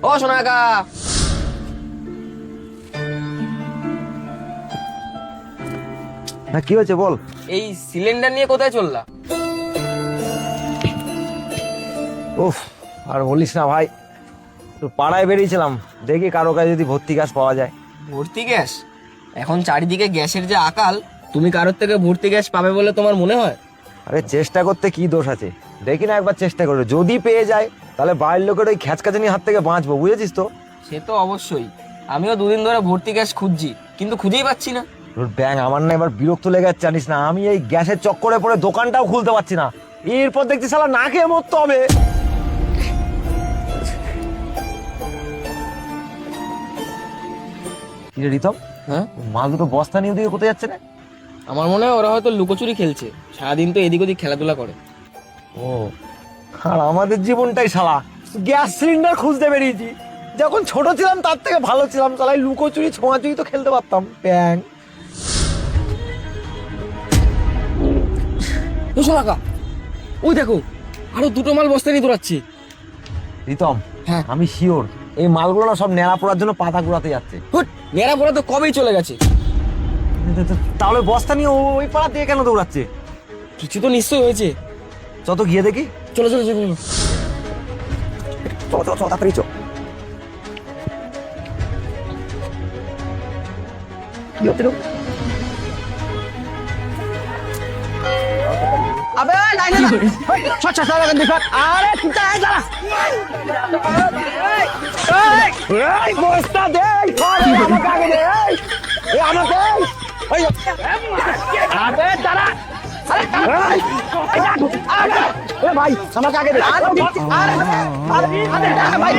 ও সোনাকা, না কি হয়েছে বল। এই সিলিন্ডার নিয়ে কোথায় চললা? উফ, আর বলিস না ভাই, তো পাড়ায় বেরিয়েছিলাম, দেখি কারো কাছে যদি ভর্তি গ্যাস পাওয়া যায়। ভর্তি গ্যাস? এখন চারিদিকে গ্যাসের যে আকাল, তুমি কারোর থেকে ভর্তি গ্যাস পাবে বলে তোমার মনে হয়? আরে চেষ্টা করতে কি দোষ আছে, দেখি না একবার চেষ্টা করে, যদি পেয়ে যায় তাহলে বাইরের লোকের ওই খ্যাচকাচানির হাত থেকে বাঁচবো, বুঝেছিস তো। সে তো অবশ্যই, আমিও দুদিন ধরে ভর্তি গ্যাস খুঁজছি, কিন্তু খুঁজেই পাচ্ছি না। তোর ব্যাং আমার না এবার বিরক্ত লেগে যাচ্ছে, জানিস না, আমি এই গ্যাসের চক্করে পড়ে দোকানটাও খুলতে পারছি না, এরপর দেখছি শালা না খেয়ে মরতে হবে। কি রে রিতম, হ্যাঁ, মাল দুটো বস্তা নিয়ে ওদিকে কোথায় যাচ্ছে না? আমার মনে হয় ওরা হয়তো লুকোচুরি খেলছে, সারাদিন তো এদিক ওদিক খেলাধুলা করে। ও, আর আমাদের জীবনটাই শালা গ্যাস সিলিন্ডার খুঁজতে বেরিয়েছি। যখন ছোট ছিলাম তার থেকে ভালো ছিলাম, শালা লুকোচুরি ছোঁয়াচুরি তো খেলতে পারতাম। ব্যাং, ও সোনাকা, ওই দেখো আরো দুটো মাল বস্তা নিয়ে দৌড়াচ্ছে। রিতম, হ্যাঁ, আমি শিওর এই মালগুলো না সব ন্যাড়া পোড়ার জন্য পাতা কুড়াতে যাচ্ছে। হুট, মেয়েরা পড়া তো কবেই চলে গেছে। তাহলে বস্তা নিয়ে ওই পাড়া দিয়ে কেন দৌড়াচ্ছে? কিছু তো নিশ্চয় হয়েছে। চত গিয়ে দেখি। চলো চলো চলো। চল চল চল, তাড়াতাড়ি চল। কি হচ্ছে রে? আবে নাই না, ছট ছট লাগেন দেখো। আরে চিন্তা আয় দাঁড়া। এই বস্তা দে, আরে আমাকে আগে দে। এই আমাকে এই আবে দাঁড়া। আরে আরে ভাই আমাকে আগে দে। আরে আরে ভাই